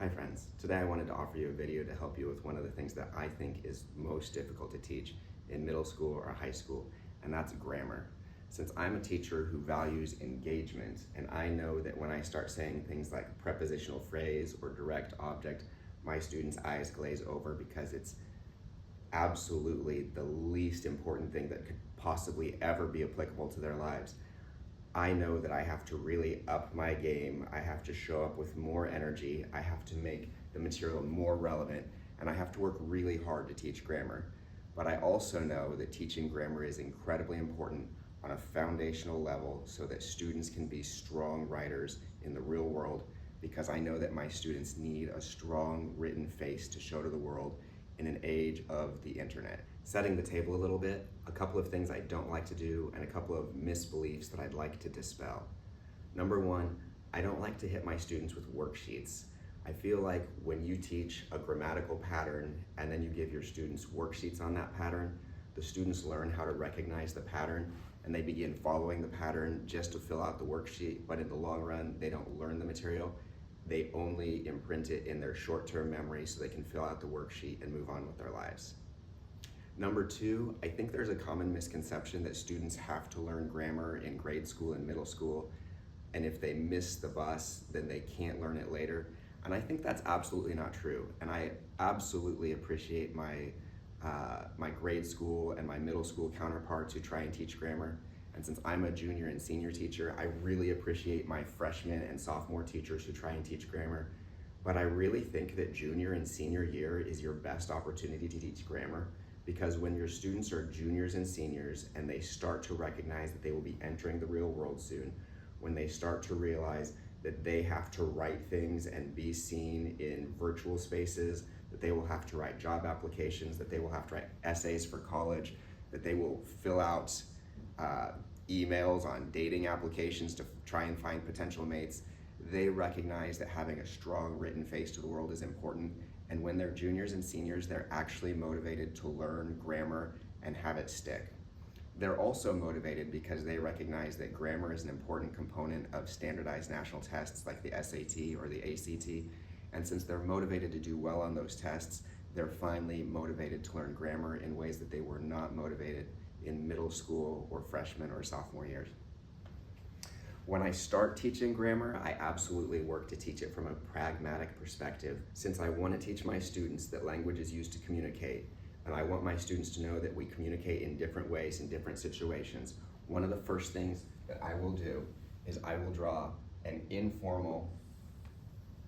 Hi friends, today I wanted to offer you a video to help you with one of the things that I think is most difficult to teach in middle school or high school, and that's grammar. Since I'm a teacher who values engagement, and I know that when I start saying things like prepositional phrase or direct object, my students' eyes glaze over because it's absolutely the least important thing that could possibly ever be applicable to their lives. I know that I have to really up my game. I have to show up with more energy. I have to make the material more relevant, and I have to work really hard to teach grammar. But I also know that teaching grammar is incredibly important on a foundational level so that students can be strong writers in the real world, because I know that my students need a strong written face to show to the world in an age of the internet. Setting the table a little bit, a couple of things I don't like to do and a couple of misbeliefs that I'd like to dispel. Number one, I don't like to hit my students with worksheets. I feel like when you teach a grammatical pattern and then you give your students worksheets on that pattern, the students learn how to recognize the pattern and they begin following the pattern just to fill out the worksheet, but in the long run, they don't learn the material. They only imprint it in their short-term memory so they can fill out the worksheet and move on with their lives. Number two, I think there's a common misconception that students have to learn grammar in grade school and middle school, and if they miss the bus, then they can't learn it later. And I think that's absolutely not true. And I absolutely appreciate my grade school and my middle school counterparts who try and teach grammar. And since I'm a junior and senior teacher, I really appreciate my freshman and sophomore teachers who try and teach grammar. But I really think that junior and senior year is your best opportunity to teach grammar, because when your students are juniors and seniors and they start to recognize that they will be entering the real world soon, when they start to realize that they have to write things and be seen in virtual spaces, that they will have to write job applications, that they will have to write essays for college, that they will fill out emails on dating applications to try and find potential mates, they recognize that having a strong written face to the world is important. And when they're juniors and seniors, they're actually motivated to learn grammar and have it stick. They're also motivated because they recognize that grammar is an important component of standardized national tests like the SAT or the ACT. And since they're motivated to do well on those tests, they're finally motivated to learn grammar in ways that they were not motivated in middle school or freshman or sophomore years. When I start teaching grammar, I absolutely work to teach it from a pragmatic perspective, since I want to teach my students that language is used to communicate, and I want my students to know that we communicate in different ways in different situations. One of the first things that I will do is I will draw an informal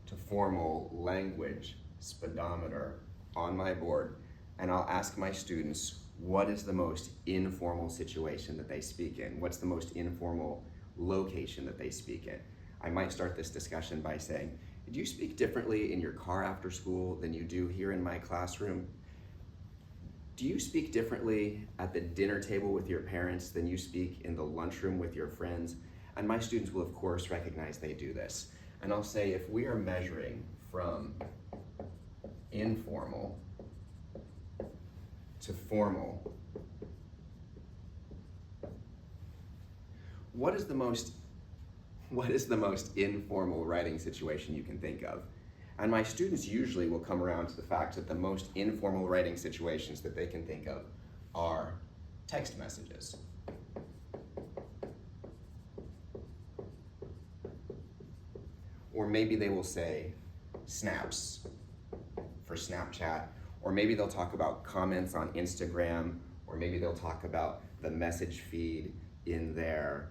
to formal language speedometer on my board, and I'll ask my students, what is the most informal situation that they speak in? What's the most informal location that they speak in? I might start this discussion by saying, do you speak differently in your car after school than you do here in my classroom? Do you speak differently at the dinner table with your parents than you speak in the lunchroom with your friends? And my students will of course recognize they do this. And I'll say, if we are measuring from informal to formal, what is the most informal writing situation you can think of? And my students usually will come around to the fact that the most informal writing situations that they can think of are text messages. Or maybe they will say snaps for Snapchat, or maybe they'll talk about comments on Instagram, or maybe they'll talk about the message feed in their,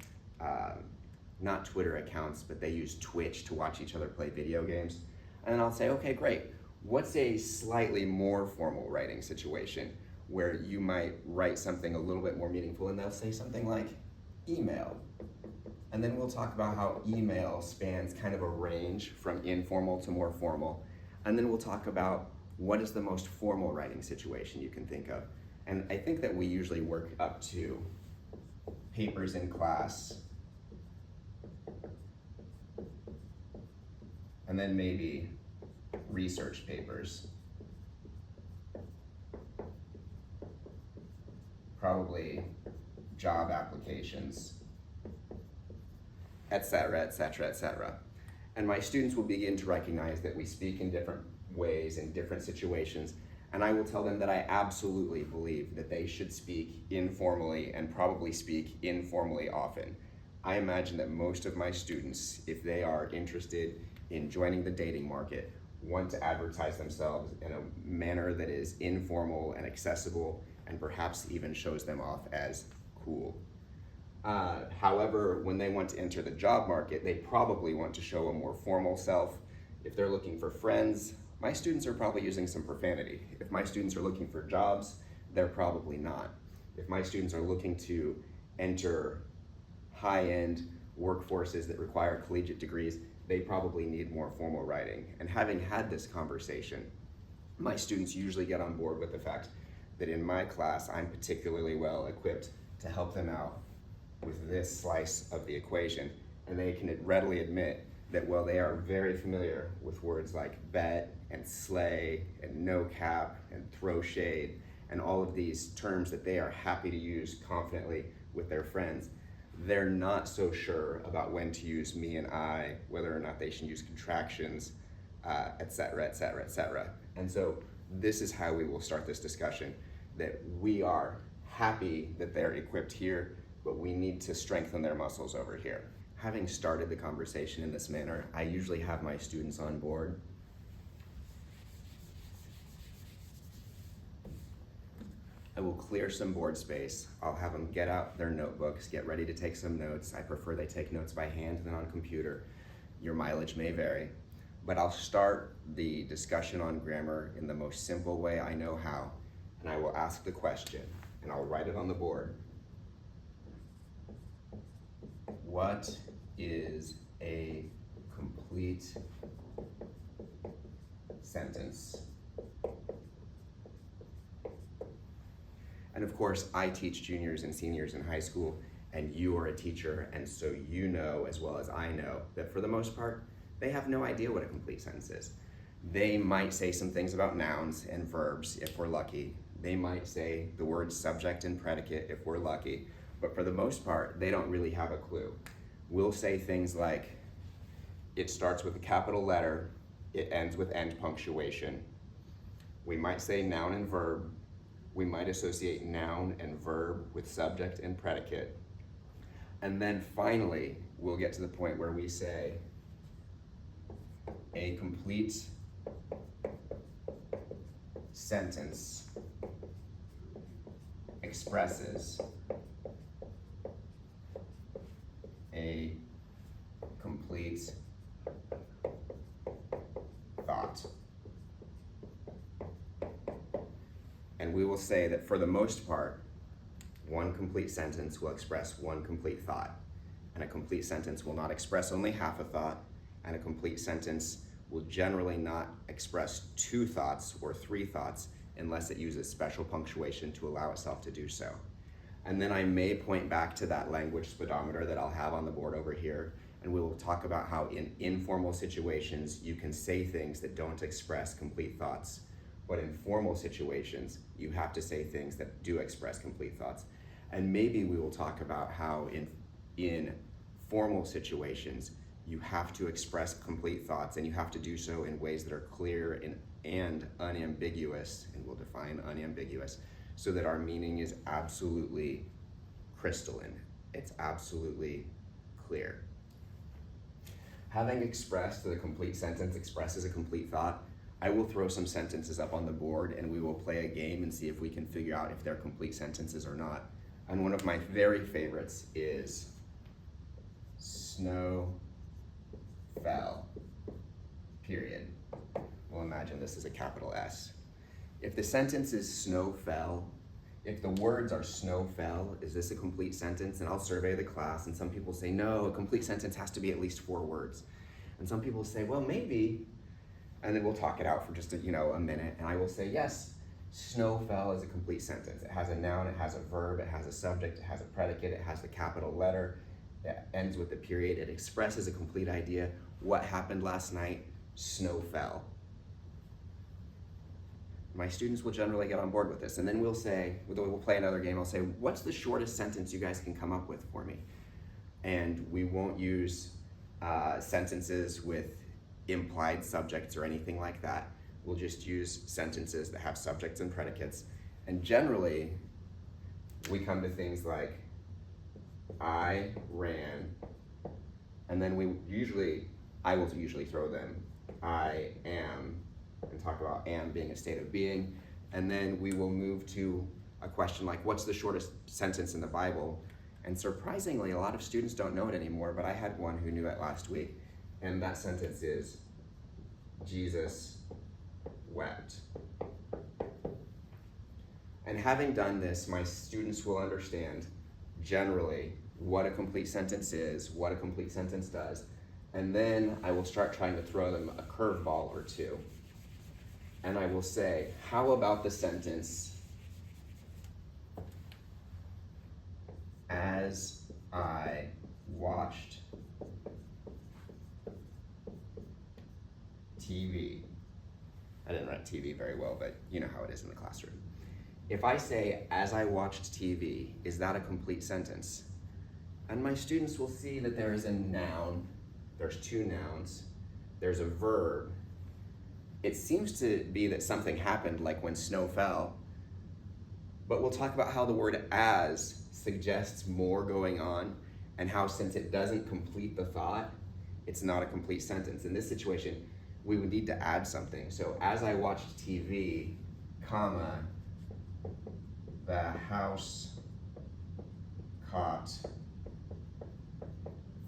not Twitter accounts, but they use Twitch to watch each other play video games. And then I'll say, okay, great. What's a slightly more formal writing situation where you might write something a little bit more meaningful? And they'll say something like email. And then we'll talk about how email spans kind of a range from informal to more formal. And then we'll talk about what is the most formal writing situation you can think of. And I think that we usually work up to papers in class, and then maybe research papers. Probably job applications, etc., etc., etc. And my students will begin to recognize that we speak in different ways, in different situations, and I will tell them that I absolutely believe that they should speak informally and probably speak informally often. I imagine that most of my students, if they are interested in joining the dating market, want to advertise themselves in a manner that is informal and accessible and perhaps even shows them off as cool. However, when they want to enter the job market, they probably want to show a more formal self. If they're looking for friends, my students are probably using some profanity. If my students are looking for jobs, they're probably not. If my students are looking to enter high-end workforces that require collegiate degrees, they probably need more formal writing. And having had this conversation, my students usually get on board with the fact that in my class, I'm particularly well equipped to help them out with this slice of the equation. And they can readily admit that while they are very familiar with words like bet and slay and no cap and throw shade and all of these terms that they are happy to use confidently with their friends, they're not so sure about when to use me and I, whether or not they should use contractions, et cetera, et cetera, et cetera. And so this is how we will start this discussion, that we are happy that they're equipped here, but we need to strengthen their muscles over here. Having started the conversation in this manner, I usually have my students on board. I will clear some board space. I'll have them get out their notebooks, get ready to take some notes. I prefer they take notes by hand than on computer. Your mileage may vary, but I'll start the discussion on grammar in the most simple way I know how, and I will ask the question, and I'll write it on the board. What is a complete sentence? And of course, I teach juniors and seniors in high school, and you are a teacher, and so you know as well as I know that for the most part, they have no idea what a complete sentence is. They might say some things about nouns and verbs if we're lucky. They might say the words subject and predicate if we're lucky, but for the most part, they don't really have a clue. We'll say things like, it starts with a capital letter, it ends with end punctuation. We might say noun and verb. We might associate noun and verb with subject and predicate. And then finally, we'll get to the point where we say, a complete sentence expresses a complete thought. And we will say that for the most part, one complete sentence will express one complete thought. And a complete sentence will not express only half a thought, and a complete sentence will generally not express two thoughts or three thoughts unless it uses special punctuation to allow itself to do so. And then I may point back to that language speedometer that I'll have on the board over here, and we will talk about how in informal situations you can say things that don't express complete thoughts, but in formal situations you have to say things that do express complete thoughts. And maybe we will talk about how in formal situations you have to express complete thoughts, and you have to do so in ways that are clear and unambiguous, and we'll define unambiguous, so that our meaning is absolutely crystalline. It's absolutely clear. Having expressed that a complete sentence expresses a complete thought, I will throw some sentences up on the board and we will play a game and see if we can figure out if they're complete sentences or not. And one of my very favorites is snow fell, period. We'll imagine this is a capital S. If the sentence is snow fell, if the words are snow fell, is this a complete sentence? And I'll survey the class, and some people say, no, a complete sentence has to be at least 4 words. And some people say, well, maybe, and then we'll talk it out for just a minute, and I will say, yes, snow fell is a complete sentence. It has a noun, it has a verb, it has a subject, it has a predicate, it has the capital letter, it ends with a period, it expresses a complete idea. What happened last night? Snow fell. My students will generally get on board with this, and then we'll play another game. I'll say, what's the shortest sentence you guys can come up with for me? And we won't use sentences with implied subjects or anything like that. We'll just use sentences that have subjects and predicates. And generally, we come to things like, I ran, and then I will usually throw them, I am, and talk about am being a state of being. And then we will move to a question like, what's the shortest sentence in the Bible? And surprisingly, a lot of students don't know it anymore, but I had one who knew it last week. And that sentence is, Jesus wept. And having done this, my students will understand generally what a complete sentence is, what a complete sentence does, and then I will start trying to throw them a curveball or two. And I will say, how about the sentence, as I watched TV. I didn't write TV very well, but you know how it is in the classroom. If I say, as I watched TV, is that a complete sentence? And my students will see that there is a noun, there's two nouns, there's a verb. It seems to be that something happened, like when snow fell, but we'll talk about how the word as suggests more going on, and how since it doesn't complete the thought, it's not a complete sentence. In this situation, we would need to add something. So as I watched TV, comma, the house caught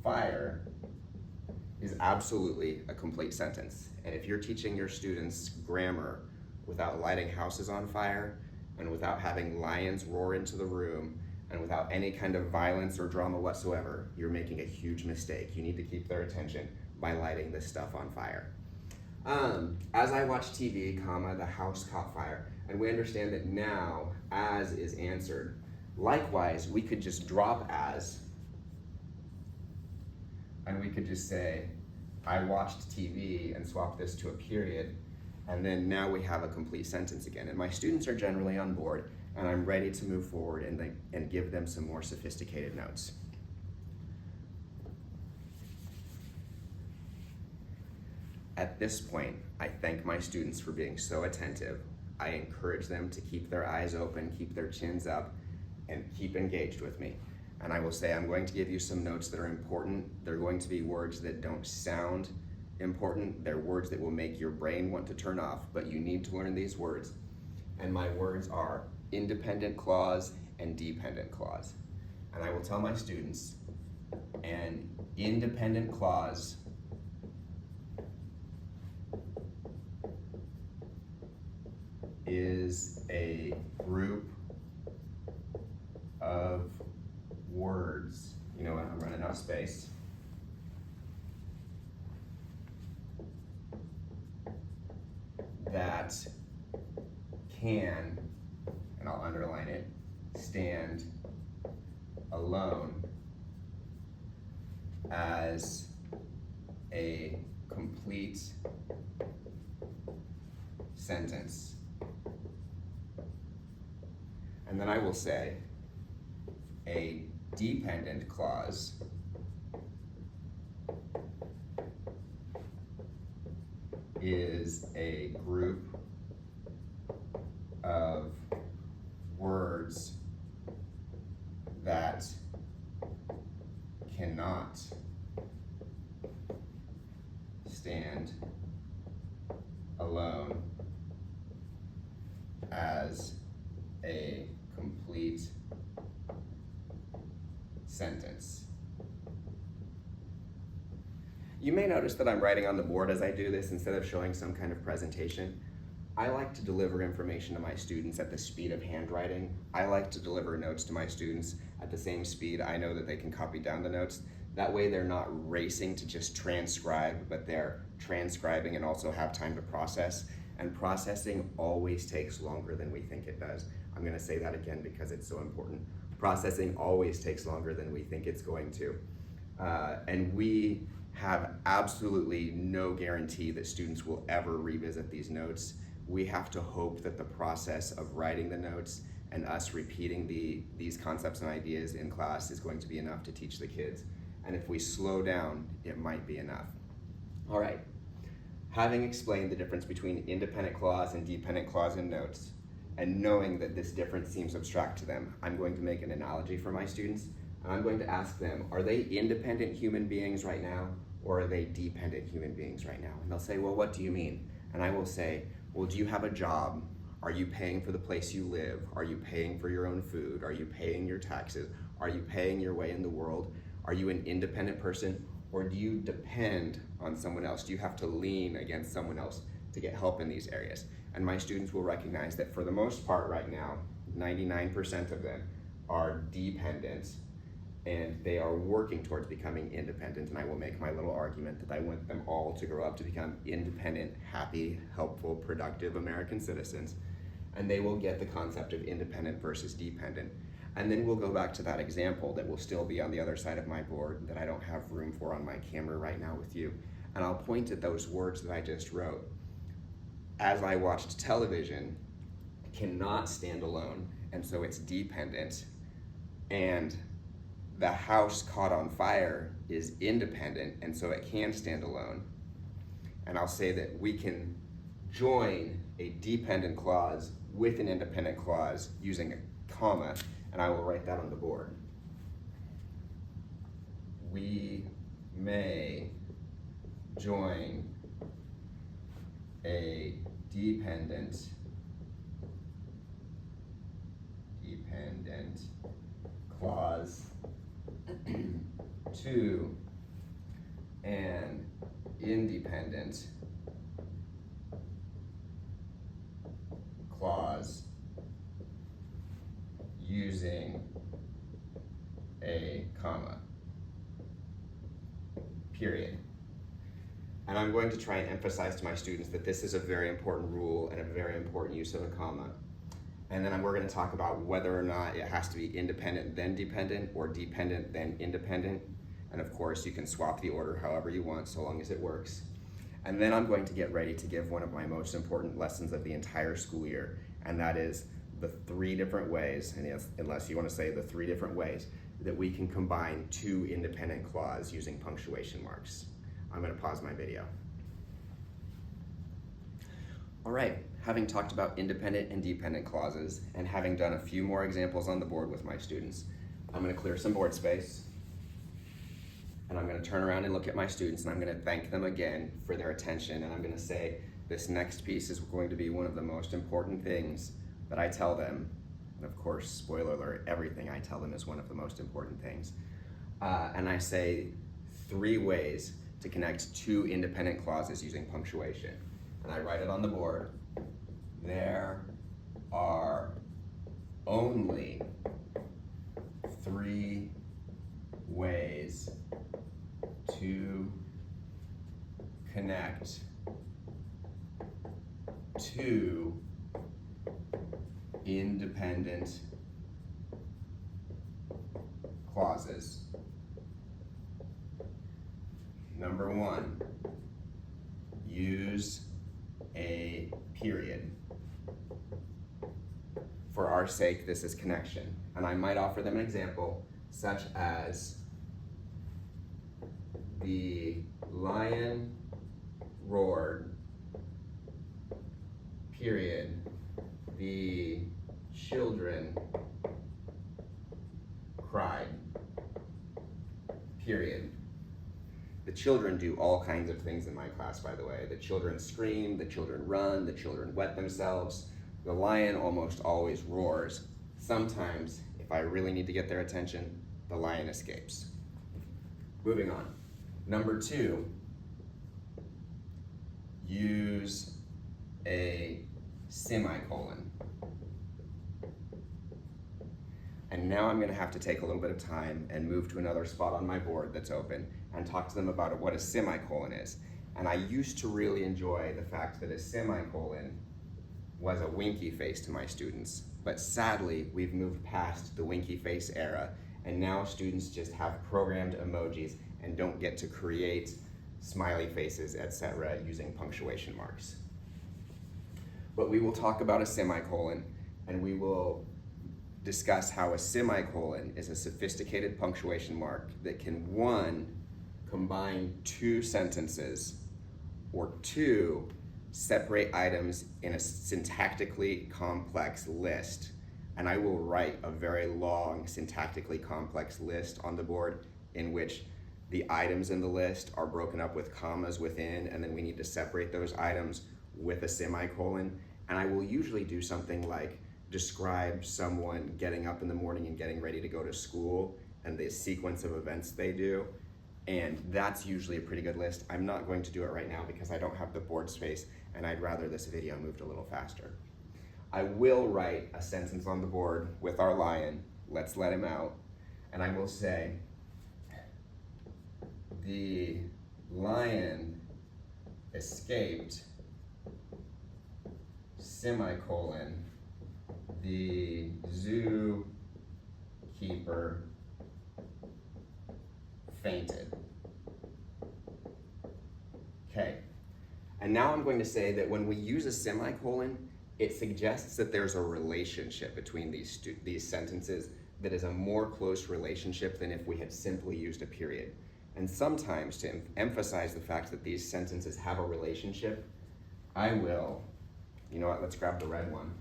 fire is absolutely a complete sentence. And if you're teaching your students grammar without lighting houses on fire and without having lions roar into the room and without any kind of violence or drama whatsoever, you're making a huge mistake. You need to keep their attention by lighting this stuff on fire. As I watched TV, comma, the house caught fire. And we understand that now as is answered. Likewise, we could just drop as, and we could just say, I watched TV, and swap this to a period, and then now we have a complete sentence again. And my students are generally on board, and I'm ready to move forward and give them some more sophisticated notes. At this point, I thank my students for being so attentive. I encourage them to keep their eyes open, keep their chins up, and keep engaged with me. And I will say, I'm going to give you some notes that are important. They're going to be words that don't sound important. They're words that will make your brain want to turn off, but you need to learn these words. And my words are independent clause and dependent clause. And I will tell my students, an independent clause is a group of words. You know what, I'm running out of space. That can, and I'll underline it, stand alone as a complete sentence. And then I will say, a dependent clause is a group of words that cannot stand alone as a complete sentence. You may notice that I'm writing on the board as I do this instead of showing some kind of presentation. I like to deliver information to my students at the speed of handwriting. I like to deliver notes to my students at the same speed I know that they can copy down the notes. That way they're not racing to just transcribe, but they're transcribing and also have time to process. And processing always takes longer than we think it does. I'm going to say that again because it's so important. Processing always takes longer than we think it's going to. And we have absolutely no guarantee that students will ever revisit these notes. We have to hope that the process of writing the notes and us repeating these concepts and ideas in class is going to be enough to teach the kids. and if we slow down, it might be enough. All right, having explained the difference between independent clause and dependent clause in notes, and knowing that this difference seems abstract to them, I'm going to make an analogy for my students, and I'm going to ask them, are they independent human beings right now, or are they dependent human beings right now? And they'll say, well, what do you mean? And I will say, well, do you have a job? Are you paying for the place you live? Are you paying for your own food? Are you paying your taxes? Are you paying your way in the world? Are you an independent person, or do you depend on someone else? Do you have to lean against someone else to get help in these areas? And my students will recognize that for the most part right now, 99% of them are dependent, and they are working towards becoming independent. And I will make my little argument that I want them all to grow up to become independent, happy, helpful, productive American citizens. And they will get the concept of independent versus dependent. And then we'll go back to that example that will still be on the other side of my board that I don't have room for on my camera right now with you. And I'll point at those words that I just wrote. As I watched television, cannot stand alone, and so it's dependent. And the house caught on fire is independent, and so it can stand alone. And I'll say that we can join a dependent clause with an independent clause using a comma, and I will write that on the board. We may join a dependent clause to an independent clause using a comma, period. And I'm going to try and emphasize to my students that this is a very important rule and a very important use of a comma. And then we're going to talk about whether or not it has to be independent then dependent or dependent then independent. And of course, you can swap the order however you want, so long as it works. And then I'm going to get ready to give one of my most important lessons of the entire school year, and that is the 3 different ways, and yes, unless you want to say the 3 different ways, that we can combine 2 independent clauses using punctuation marks. I'm going to pause my video. All right, having talked about independent and dependent clauses, and having done a few more examples on the board with my students, I'm going to clear some board space, and I'm going to turn around and look at my students, and I'm going to thank them again for their attention, and I'm going to say this next piece is going to be one of the most important things that I tell them. And of course, spoiler alert, everything I tell them is one of the most important things. And I say 3 ways to connect 2 independent clauses using punctuation. And I write it on the board. There are only 3 ways to connect 2 independent clauses. Number 1, use a period. For our sake, this is connection. And I might offer them an example, such as the lion roared, period. The children cried, period. The children do all kinds of things in my class, by the way. The children scream, the children run, the children wet themselves. The lion almost always roars. Sometimes, if I really need to get their attention, the lion escapes. Moving on. Number 2, use a semicolon. And now I'm going to have to take a little bit of time and move to another spot on my board that's open and talk to them about what a semicolon is. And I used to really enjoy the fact that a semicolon was a winky face to my students. But sadly, we've moved past the winky face era, and now students just have programmed emojis and don't get to create smiley faces, etc., using punctuation marks. But we will talk about a semicolon, and we will discuss how a semicolon is a sophisticated punctuation mark that can, one, combine two sentences, or two, separate items in a syntactically complex list. And I will write a very long syntactically complex list on the board in which the items in the list are broken up with commas within, and then we need to separate those items with a semicolon. And I will usually do something like describe someone getting up in the morning and getting ready to go to school and the sequence of events they do. And that's usually a pretty good list. I'm not going to do it right now because I don't have the board space and I'd rather this video moved a little faster. I will write a sentence on the board with our lion, let's let him out, and I will say, the lion escaped, semicolon, the zookeeper fainted. Okay, and now I'm going to say that when we use a semicolon, it suggests that there's a relationship between these sentences that is a more close relationship than if we had simply used a period. And sometimes, to emphasize the fact that these sentences have a relationship, I will, you know what, let's grab the red one.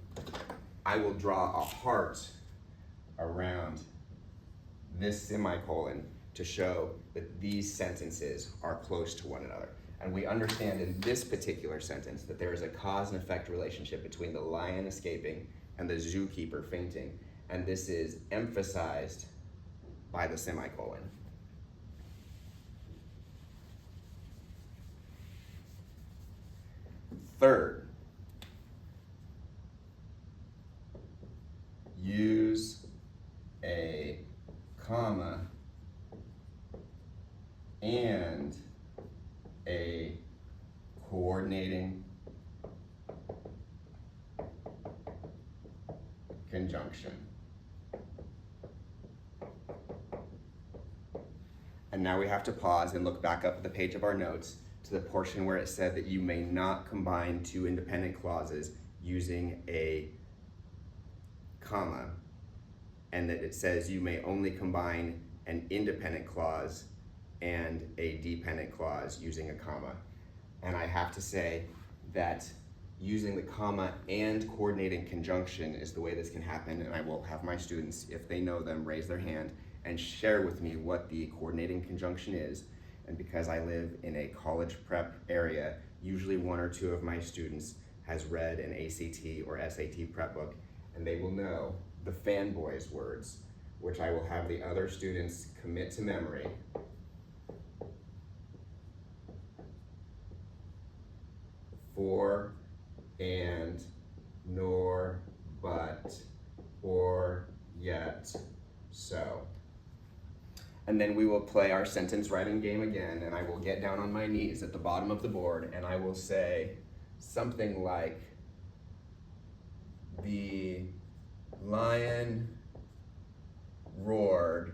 I will draw a heart around this semicolon to show that these sentences are close to one another. And we understand in this particular sentence that there is a cause and effect relationship between the lion escaping and the zookeeper fainting. And this is emphasized by the semicolon. Third, use a comma and a coordinating conjunction. And now we have to pause and look back up at the page of our notes to the portion where it said that you may not combine two independent clauses using a comma, and that it says you may only combine an independent clause and a dependent clause using a comma. And I have to say that using the comma and coordinating conjunction is the way this can happen, and I will have my students, if they know them, raise their hand and share with me what the coordinating conjunction is. And because I live in a college prep area, usually one or two of my students has read an ACT or SAT prep book, and they will know the fanboys words, which I will have the other students commit to memory. For, and, nor, but, or, yet, so. And then we will play our sentence writing game again, and I will get down on my knees at the bottom of the board, and I will say something like, the lion roared,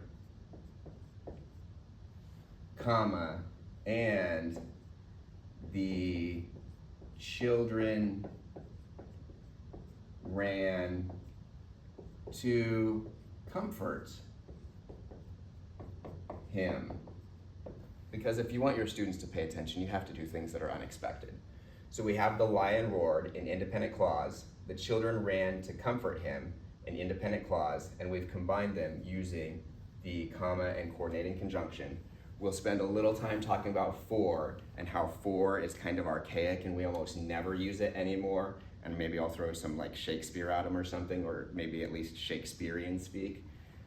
comma, and the children ran to comfort him. Because if you want your students to pay attention, you have to do things that are unexpected. So we have the lion roared in independent clause, the children ran to comfort him in independent clause, and we've combined them using the comma and coordinating conjunction. We'll spend a little time talking about for and how for is kind of archaic and we almost never use it anymore. And maybe I'll throw some like Shakespeare at them or something, or maybe at least Shakespearean speak.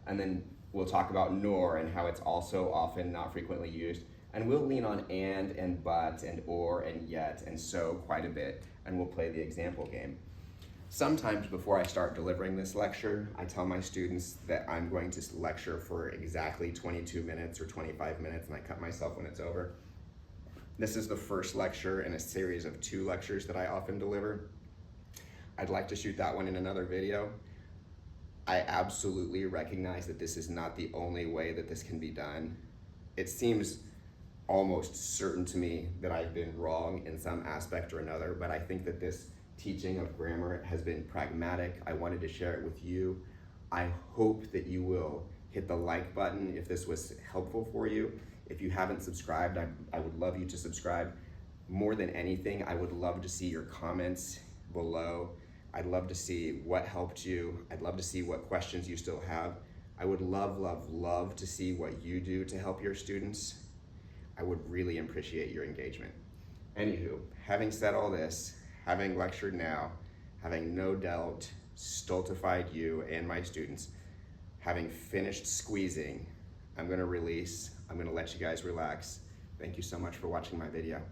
And then we'll talk about nor and how it's also often not frequently used. And we'll lean on and but and or and yet and so quite a bit, and we'll play the example game. Sometimes before I start delivering this lecture, I tell my students that I'm going to lecture for exactly 22 minutes or 25 minutes, and I cut myself when it's over. This is the first lecture in a series of 2 lectures that I often deliver. I'd like to shoot that one in another video. I absolutely recognize that this is not the only way that this can be done. It seems almost certain to me that I've been wrong in some aspect or another, but I think that this teaching of grammar has been pragmatic. I wanted to share it with you. I hope that you will hit the like button if this was helpful for you. If you haven't subscribed, I would love you to subscribe. More than anything, I would love to see your comments below. I'd love to see what helped you. I'd love to see what questions you still have. I would love, love, love to see what you do to help your students. I would really appreciate your engagement. Anywho, having said all this, having lectured now, having no doubt stultified you and my students, having finished squeezing, I'm gonna release. I'm gonna let you guys relax. Thank you so much for watching my video.